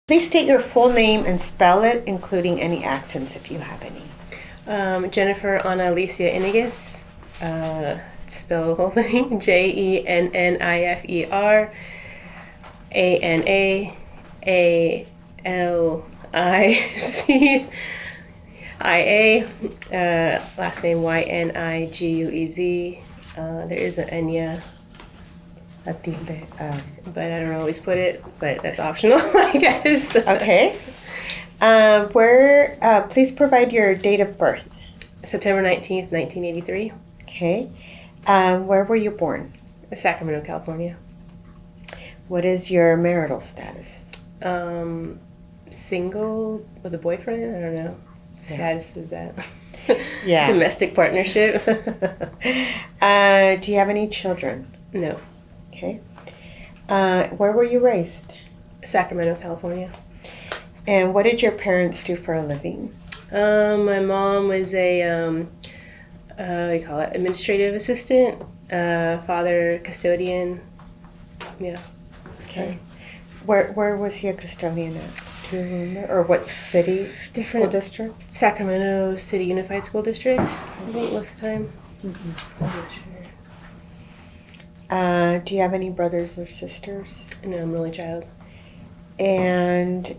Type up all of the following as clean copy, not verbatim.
Please state your full name and spell it, including any accents if you have any. Jennifer Alicia Yñiguez. Spell the whole thing. Jennifer Alicia. Last name Yniguez. There is an Enya, A tilde. but I don't always put it. But that's optional, I guess. Okay. Please provide your date of birth. September 19th, 1983. Okay. Where were you born? Sacramento, California. What is your marital status? Single with a boyfriend? I don't know. Yeah. Status is that? Yeah. Domestic partnership? Do you have any children? No. Okay. Where were you raised? Sacramento, California. And what did your parents do for a living? My mom was a, what do you call it, administrative assistant. Father, custodian. Yeah. Okay. Where was he a custodian at? Do you remember? Or what city? School district? Sacramento City Unified School District, I think most of the time. Mm-hmm. I'm not sure. Do you have any brothers or sisters? No, I'm an only child. And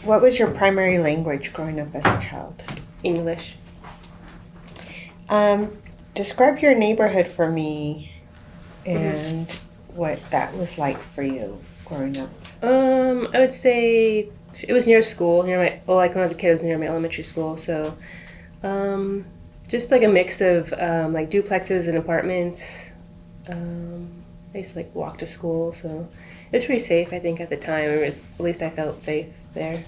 what was your primary language growing up as a child? English. Describe your neighborhood for me and what that was like for you growing up. I would say it was near school, like when I was a kid, it was near my elementary school. So, just like a mix of like duplexes and apartments. I used to like walk to school, so it was pretty safe. I think at the time, at least I felt safe there.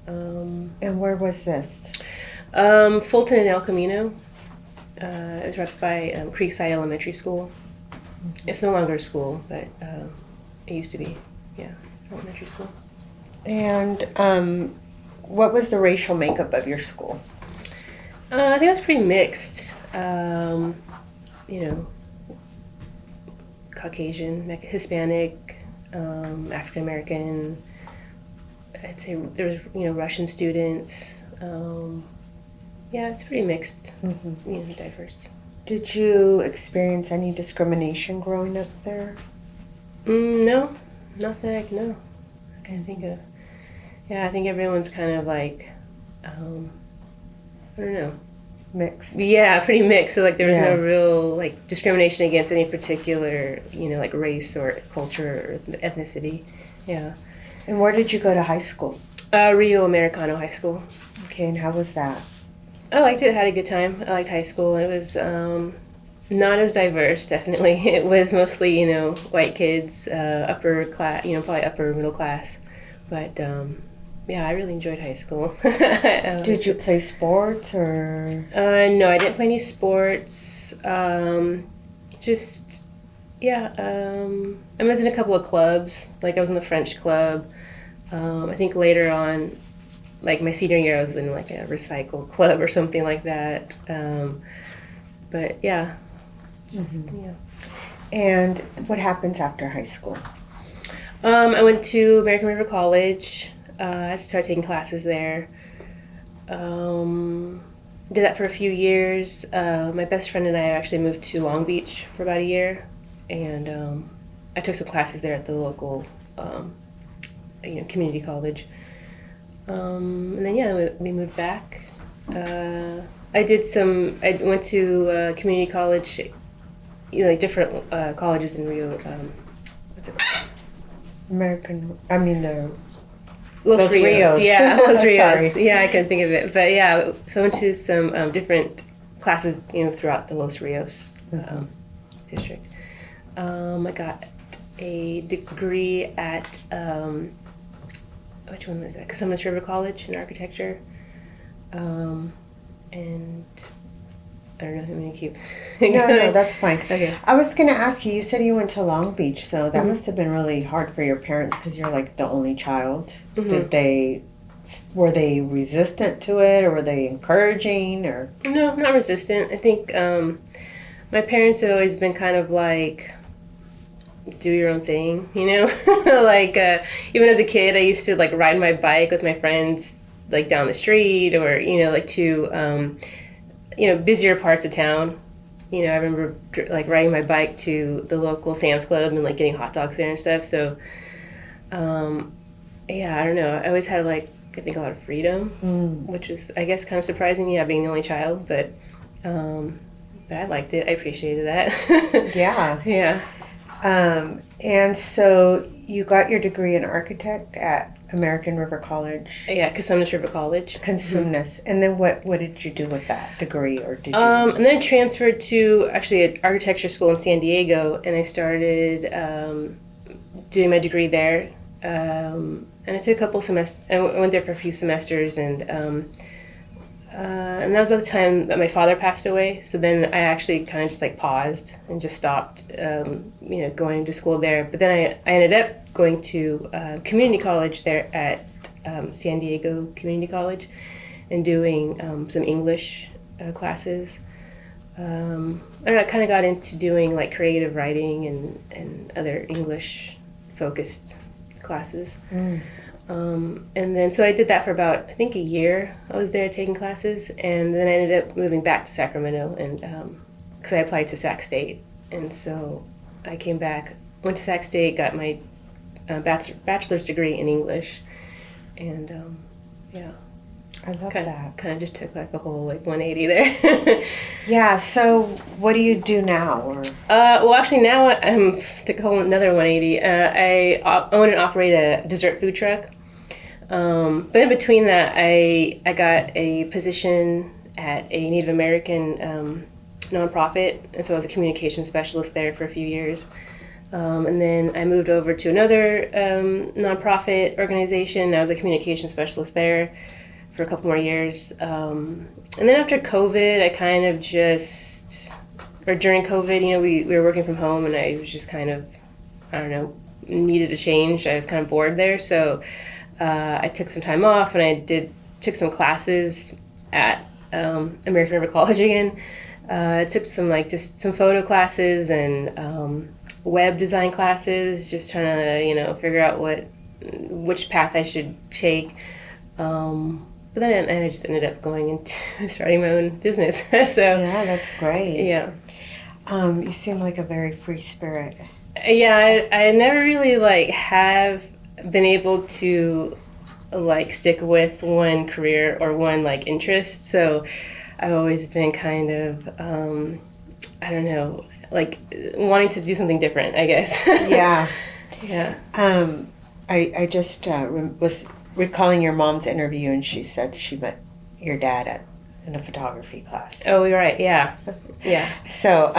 And where was this? Fulton and El Camino. It was right by Creekside Elementary School. Mm-hmm. It's no longer a school, but it used to be, elementary school. And what was the racial makeup of your school? I think it was pretty mixed. Caucasian, Hispanic, African American. I'd say there was, Russian students. It's pretty mixed, diverse. Did you experience any discrimination growing up there? No, nothing I can think of. Yeah, I think everyone's kind of like, I don't know. Mixed. Yeah, pretty mixed. So like there was no real like discrimination against any particular, like race or culture or ethnicity. Yeah. And where did you go to high school? Rio Americano High School. Okay, and how was that? I liked it. Had a good time. I liked high school. It was not as diverse, definitely. It was mostly, white kids, upper class, probably upper middle class. But I really enjoyed high school. Did you play sports or? No, I didn't play any sports. I was in a couple of clubs. Like I was in the French club. I think later on, like my senior year, I was in like a recycle club or something like that. But yeah. Mm-hmm. Yeah. And what happens after high school? I went to American River College. I started taking classes there. Did that for a few years. My best friend and I actually moved to Long Beach for about a year, and I took some classes there at the local, community college. And then we moved back. I went to community college, different colleges in Rio. What's it called? Los Rios. Yeah, Los Rios. Sorry. Yeah, I couldn't think of it. But yeah, so I went to some different classes, throughout the Los Rios district. I got a degree at, which one was that? Cosumnes River College in architecture. And I don't know who I'm going to keep. No, that's fine. Okay. I was going to ask you said you went to Long Beach, so that must have been really hard for your parents because you're like the only child. Mm-hmm. Were they resistant to it, or were they encouraging, or? No, not resistant. I think my parents have always been kind of like, do your own thing, you know? Like, even as a kid, I used to, like, ride my bike with my friends, like, down the street or, you know, like, to, you know, busier parts of town. You know, I remember, like, riding my bike to the local Sam's Club and, like, getting hot dogs there and stuff. So, yeah, I don't know. I always had, like, I think a lot of freedom, which is, I guess, kind of surprising, yeah, being the only child. But I liked it. I appreciated that. Yeah. Yeah. And so you got your degree in architect at American River College. Yeah, Cosumnes River College. Cosumnes. And then what did you do with that degree, or did you? And then I transferred to actually an architecture school in San Diego, and I started doing my degree there. And I took a couple semesters. I went there for a few semesters, and that was about the time that my father passed away. So then I actually kind of just like paused and just stopped, you know, going to school there. But then I ended up going to community college there at San Diego Community College and doing some English classes. I don't know, I kind of got into doing like creative writing and other English focused classes. And then, so I did that for about, I think, a year. I was there taking classes, and then I ended up moving back to Sacramento, and because I applied to Sac State, and so I came back, went to Sac State, got my bachelor's degree in English, and yeah. I love that. Kind of just took like a whole like 180 there. Yeah. So what do you do now? Or? Well, actually, now I took a whole another 180. I own and operate a dessert food truck. But in between that, I got a position at a Native American nonprofit, and so I was a communication specialist there for a few years. And then I moved over to another nonprofit organization. I was a communication specialist there for a couple more years. And then after COVID, I kind of just, or during COVID, you know, we were working from home, and I was just kind of, I don't know, needed a change. I was kind of bored there. So I took some time off, and I took some classes at American River College again. I took some just some photo classes and web design classes, just trying to, you know, figure out which path I should take. But then I just ended up going into starting my own business. So Yeah, that's great. yeah. You seem like a very free spirit. Yeah, I never really have been able to stick with one career or one interest. So I've always been kind of I don't know, wanting to do something different, I guess. Yeah. Yeah. I just was recalling your mom's interview, and she said she met your dad in a photography class. Oh, you're right. Yeah. Yeah. So,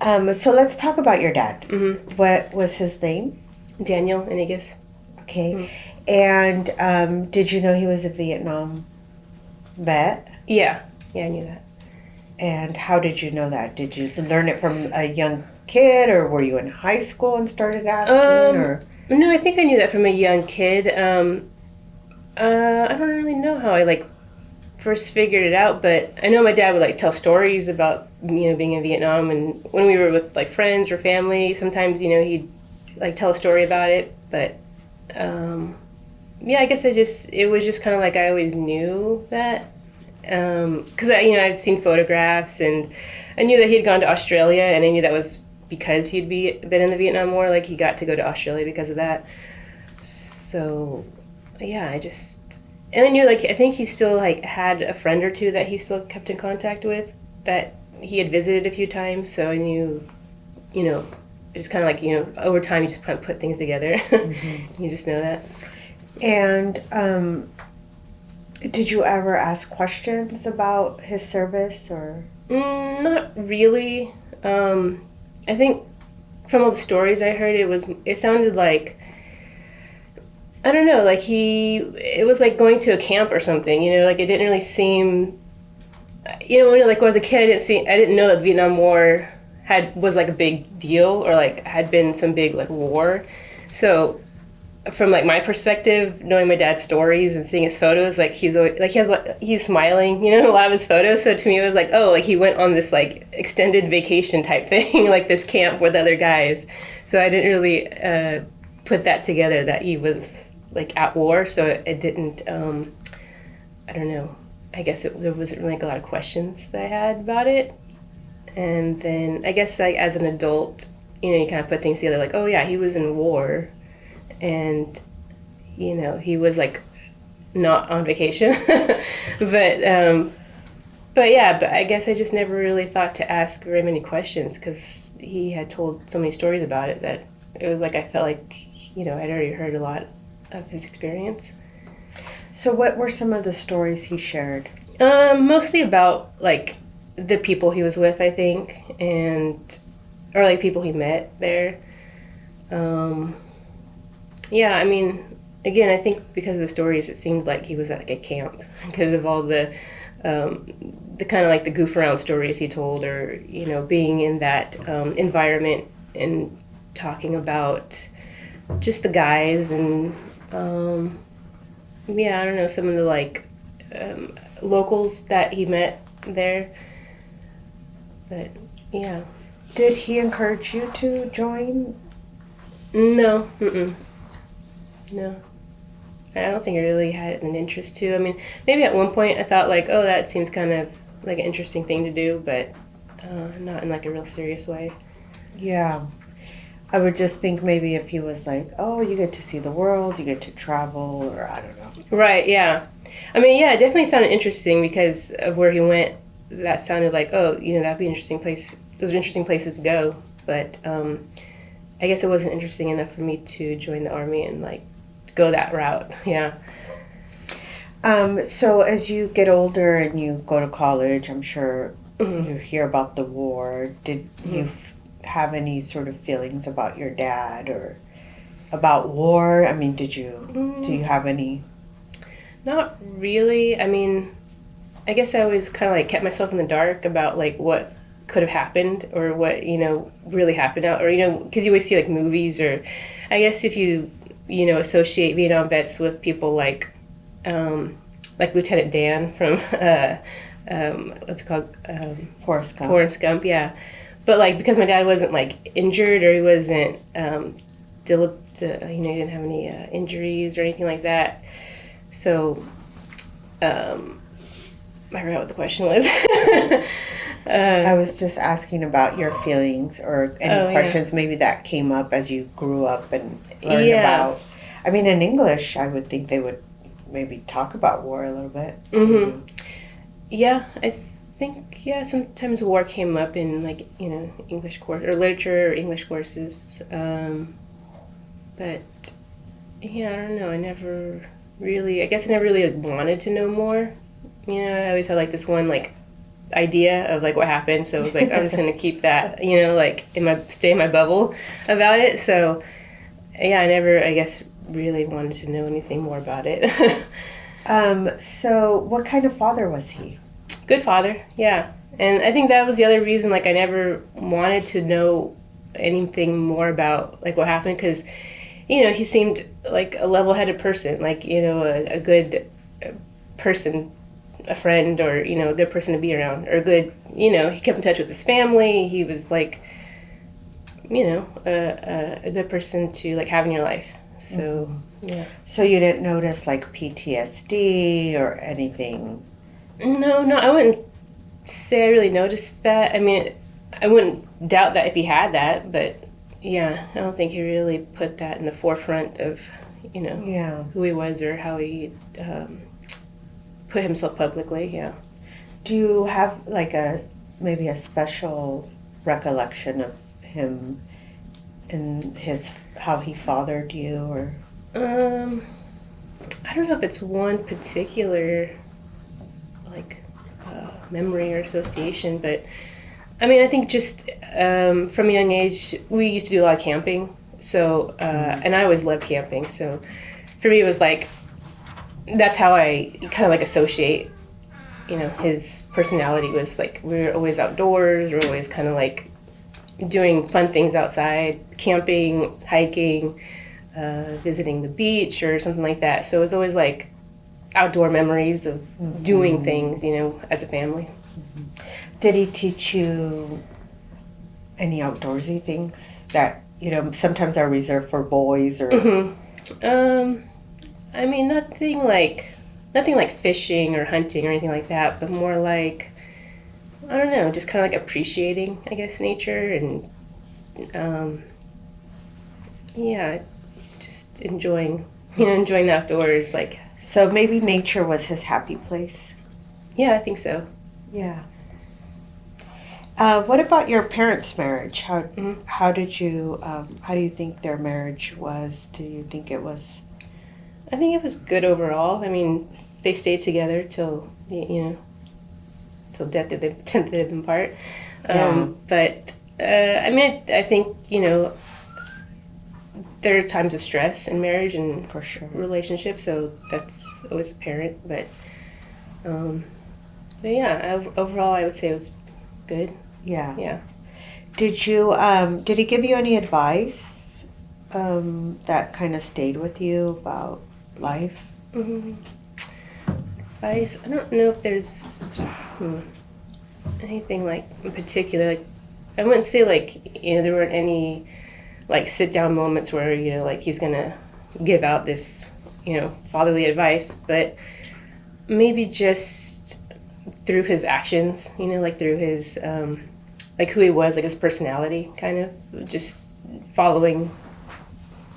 so let's talk about your dad. Mm-hmm. What was his name? Daniel Yñiguez. Okay. Mm-hmm. And did you know he was a Vietnam vet? Yeah. Yeah, I knew that. And how did you know that? Did you learn it from a young kid, or were you in high school and started asking? Or no, I think I knew that from a young kid. I don't really know how I first figured it out, but I know my dad would tell stories about being in Vietnam, and when we were with friends or family, sometimes he'd tell a story about it. But yeah, I guess it was just kind of I always knew that. Because I'd seen photographs, and I knew that he had gone to Australia, and I knew that was because he'd been in the Vietnam War. He got to go to Australia because of that. So yeah, and I knew I think he still had a friend or two that he still kept in contact with that he had visited a few times. So I knew, just kind of over time you just kind of put things together. Mm-hmm. You just know that. And did you ever ask questions about his service, or? Not really. I think from all the stories I heard, it sounded like, I don't know, it was going to a camp or something, it didn't really seem, when I was a kid, I didn't know that the Vietnam War was a big deal, or had been some big war. So from like my perspective, knowing my dad's stories and seeing his photos, like he's always, like he's smiling, you know, in a lot of his photos. So to me, it was like, oh, like he went on this like extended vacation type thing, like this camp with other guys. So I didn't really put that together that he was like at war. So it didn't. I don't know. I guess there wasn't really like a lot of questions that I had about it. And then I guess like as an adult, you know, you kind of put things together like, oh yeah, he was in war. And, you know, he was like not on vacation, but yeah, but I guess I just never really thought to ask very many questions because he had told so many stories about it that it was like I felt like, you know, I'd already heard a lot of his experience. So what were some of the stories he shared? Mostly about like the people he was with, I think, or like people he met there. Yeah, I mean, again, I think because of the stories, it seemed like he was at like a camp because of all the kind of like the goof around stories he told, or you know, being in that environment and talking about just the guys and yeah, I don't know, some of the like locals that he met there. But yeah, did he encourage you to join? No. No, I don't think I really had an interest to. I mean, maybe at one point I thought like, oh, that seems kind of like an interesting thing to do, but not in like a real serious way. Yeah. I would just think maybe if he was like, oh, you get to see the world, you get to travel, or I don't know. Right, yeah. I mean, yeah, it definitely sounded interesting because of where he went. That sounded like, oh, you know, that'd be an interesting place. Those are interesting places to go. But I guess it wasn't interesting enough for me to join the Army and like go that route. Yeah. So as you get older and you go to college, I'm sure you hear about the war. Did you have any sort of feelings about your dad or about war? I mean, do you have any? Not really. I mean, I guess I always kind of like kept myself in the dark about like what could have happened or what, you know, really happened out, or, you know, because you always see like movies, or I guess if you know, associate Vietnam vets with people like Lieutenant Dan from what's it called, Forrest Gump, yeah. But like because my dad wasn't like injured, or he wasn't you know, he didn't have any injuries or anything like that, so I forgot what the question was. I was just asking about your feelings or any questions maybe that came up as you grew up and learned about. I mean, in English, I would think they would maybe talk about war a little bit. Mm-hmm. Yeah, I think, sometimes war came up in, like, you know, English course or literature or English courses. But, yeah, I don't know. I never really like, wanted to know more. You know, I always had, like, this one, like, idea of like what happened, so it was like I'm just gonna keep that, you know, like stay in my bubble about it. So yeah, I never, I guess, really wanted to know anything more about it. So what kind of father was he? Good father, yeah. And I think that was the other reason, like I never wanted to know anything more about like what happened, because you know, he seemed like a level-headed person, like, you know, a good person, a friend, or, you know, a good person to be around, or good, you know, he kept in touch with his family. He was like, you know, a good person to like have in your life. So yeah. So you didn't notice like PTSD or anything? No, I wouldn't say I really noticed that. I mean, I wouldn't doubt that if he had that, but yeah, I don't think he really put that in the forefront of, you know, who he was or how he put himself publicly. Yeah. Do you have like maybe a special recollection of him and how he fathered you, or? I don't know if it's one particular like memory or association, but I mean, I think just from a young age, we used to do a lot of camping. So, and I always loved camping. So for me, it was like, that's how I kind of like associate, you know, his personality was like, we were always outdoors. We were always kind of like doing fun things outside, camping, hiking, visiting the beach or something like that. So it was always like outdoor memories of doing things, as a family. Did he teach you any outdoorsy things that, sometimes are reserved for boys or? I mean, nothing like fishing or hunting or anything like that, but more like, I don't know, just kind of like appreciating, I guess, nature and, just enjoying the outdoors. Like, So maybe nature was his happy place. yeah, I think so. Yeah. What about your parents' marriage? How do you think their marriage was? Do you think it was? I think it was good overall. I mean, they stayed together till death did them part. But I mean, I think there are times of stress in marriage and For sure. relationships, so that's always apparent. But yeah, overall, I would say it was good. Yeah. Yeah. Did he give you any advice that kind of stayed with you about life? Advice? I don't know if there's anything like in particular. Like, I wouldn't say like there weren't any like sit down moments where like he's gonna give out this fatherly advice, but maybe just through his actions, like through his like who he was, like his personality, kind of just following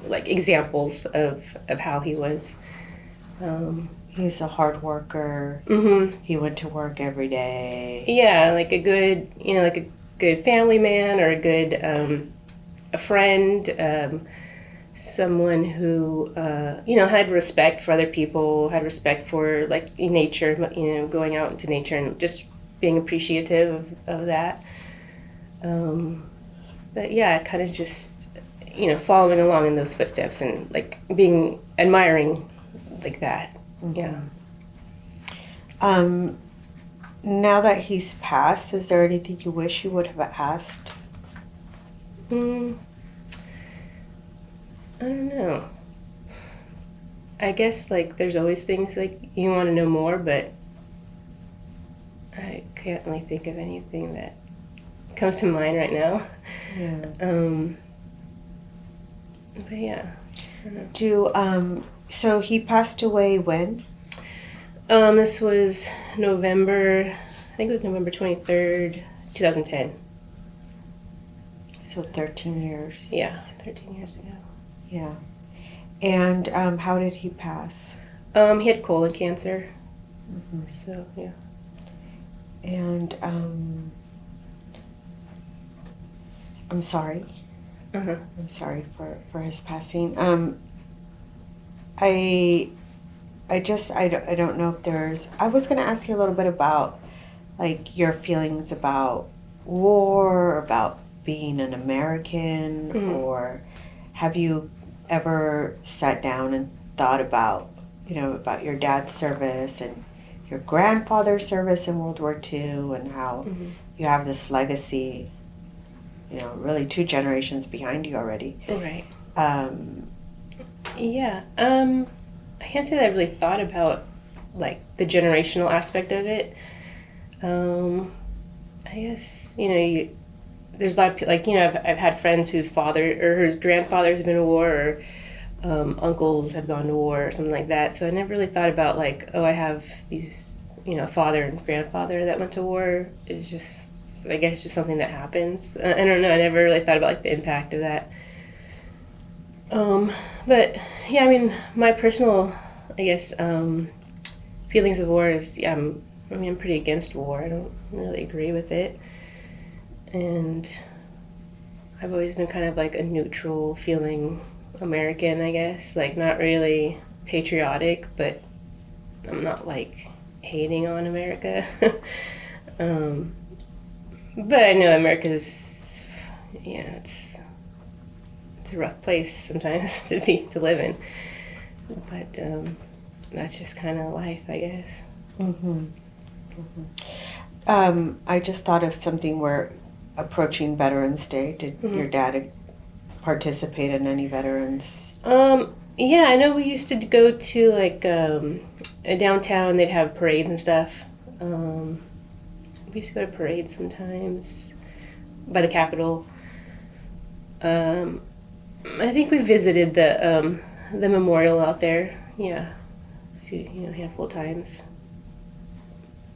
like examples of how he was. He's a hard worker. He went to work every day. Yeah, like a good, like a good family man or a good a friend, someone who had respect for other people, had respect for like nature, going out into nature and just being appreciative of that. But yeah, kind of just following along in those footsteps and like admiring like that. Yeah. Now that he's passed, is there anything you wish you would have asked? I don't know. I guess like there's always things like you want to know more, but I can't really think of anything that comes to mind right now. Yeah. But yeah. I don't know. So he passed away when? This was November, I think it was November 23rd, 2010. So 13 years. Yeah, 13 years ago. Yeah. And how did he pass? He had colon cancer. So, yeah. And I'm sorry. I'm sorry for his passing. I don't know if there's... I was going to ask you a little bit about, like, your feelings about war, about being an American, or have you ever sat down and thought about, about your dad's service and your grandfather's service in World War II and how you have this legacy, really 2 generations behind you already. Right. Yeah. I can't say that I really thought about like the generational aspect of it. I guess there's a lot of people, like I've had friends whose father or whose grandfathers have been in war, or uncles have gone to war or something like that. So I never really thought about like, I have these father and grandfather that went to war. It's just, I guess, just something that happens. I don't know. I never really thought about like the impact of that. But yeah, I mean, my personal, I guess, feelings of war is, I'm pretty against war. I don't really agree with it. And I've always been kind of like a neutral feeling American, I guess. Like, not really patriotic, but I'm not like hating on America. But I know America's, it's a rough place sometimes to live in, but that's just kind of life, I guess. I just thought of something where approaching Veterans Day. Did your dad participate in any Veterans Yeah, I know we used to go to like a downtown. They'd have parades and stuff. We used to go to parades sometimes by the Capitol. I think we visited the memorial out there. Yeah, a few, handful of times.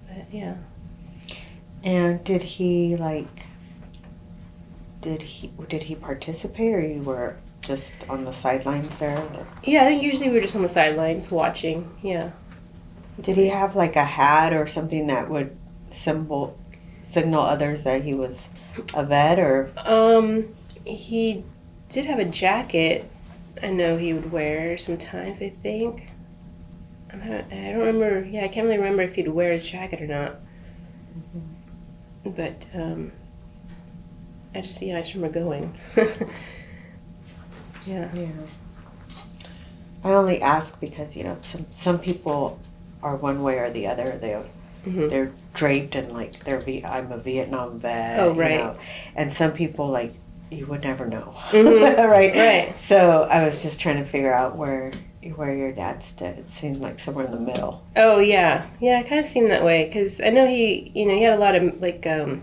But yeah. And did he participate, or you were just on the sidelines there? Or? Yeah, I think usually we were just on the sidelines watching. Yeah. Did he have like a hat or something that would signal others that he was a vet, or? He did have a jacket. I know he would wear sometimes. I think. I don't remember. Yeah, I can't really remember if he'd wear his jacket or not. Mm-hmm. But I just remember going. Yeah. Yeah. I only ask because some people are one way or the other. They're draped in like I'm a Vietnam vet. Oh, right. And some people like you would never know. Mm-hmm. Right. So I was just trying to figure out where your dad stood. It seemed like somewhere in the middle. Oh yeah, it kind of seemed that way because I know he had a lot of like I don't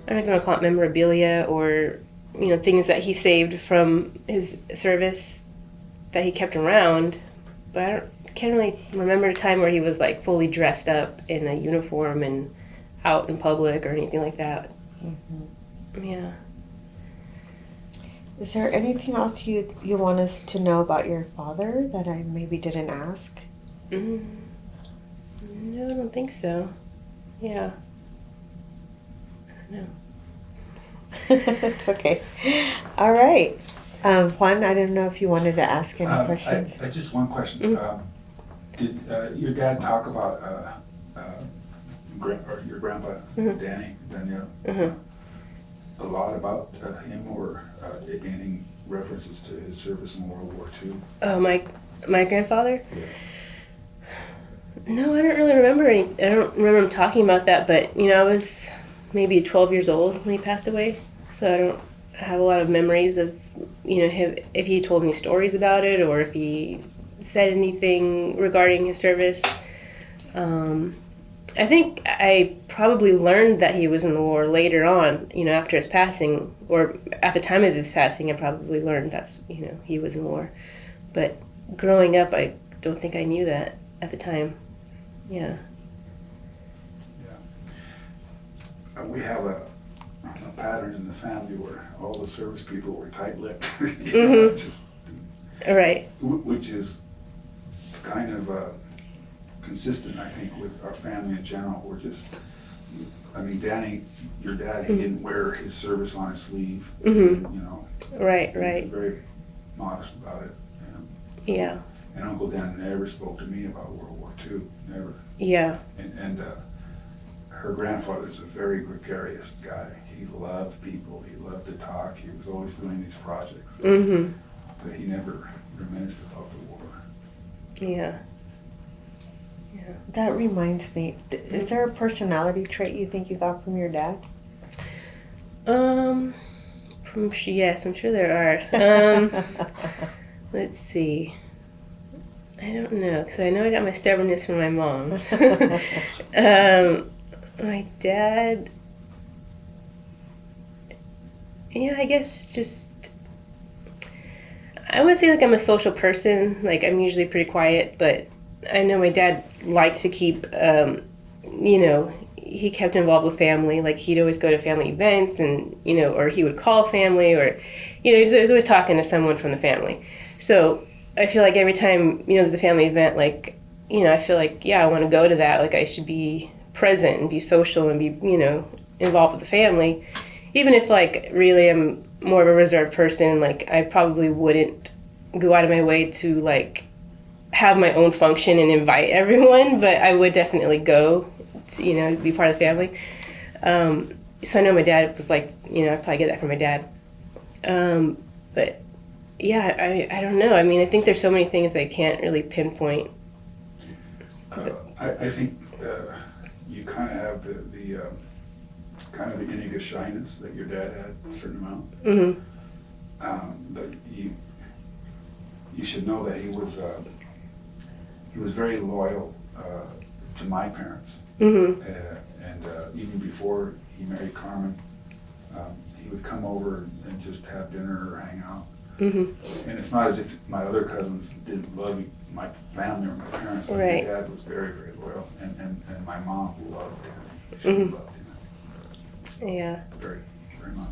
know if you want to call it memorabilia or things that he saved from his service that he kept around, but I can't really remember a time where he was like fully dressed up in a uniform and out in public or anything like that. Mm-hmm. Yeah. Is there anything else you want us to know about your father that I maybe didn't ask? No, I don't think so. Yeah. I don't know. It's okay. All right. Juan, I didn't know if you wanted to ask any questions. I just one question. Mm-hmm. Did your dad talk about your grandpa, Daniel, a lot about him, or any references to his service in World War II? Oh, my grandfather? Yeah. No, I don't really remember I don't remember him talking about that, but I was maybe 12 years old when he passed away, so I don't have a lot of memories of him, if he told me stories about it or if he said anything regarding his service. I think I probably learned that he was in the war later on, after his passing, or at the time of his passing I probably learned that's he was in war, but growing up I don't think I knew that at the time. Yeah. We have a pattern in the family where all the service people were tight-lipped, Right. Which is kind of consistent, I think, with our family in general. We're just, Danny, your dad, he didn't wear his service on his sleeve. Right. He was very modest about it. Yeah. And Uncle Dan never spoke to me about World War II, never. Yeah. And her grandfather's a very gregarious guy. He loved people. He loved to talk. He was always doing these projects. Mm-hmm. But he never reminisced about the war. Yeah. That reminds me, is there a personality trait you think you got from your dad? Yes, I'm sure there are. Let's see. I don't know, because I know I got my stubbornness from my mom. My dad, I guess just, I wouldn't say like I'm a social person. Like I'm usually pretty quiet, but I know my dad liked to keep, he kept involved with family. Like he'd always go to family events and, or he would call family or, he was always talking to someone from the family. So I feel like every time, there's a family event, like, I feel like, I want to go to that. Like I should be present and be social and be, involved with the family. Even if like really I'm more of a reserved person, like I probably wouldn't go out of my way to like have my own function and invite everyone, but I would definitely go to, be part of the family. So I know my dad was like, I probably get that from my dad. But yeah, I don't know. I think there's so many things I can't really pinpoint. I think you kind of have the kind of the Yñiguez shyness that your dad had a certain amount. Mm-hmm. But you should know that he was very loyal to my parents. Mm-hmm. And even before he married Carmen, he would come over and just have dinner or hang out. Mm-hmm. And it's not as if my other cousins didn't love my family or my parents, but Right. my dad was very, very loyal. And my mom loved him. She Mm-hmm. loved him Yeah. very, very much.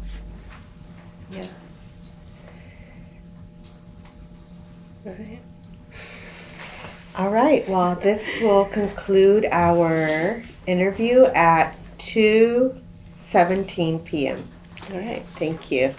Yeah. All right. All right. Well, this will conclude our interview at 2:17 p.m. All right. Thank you.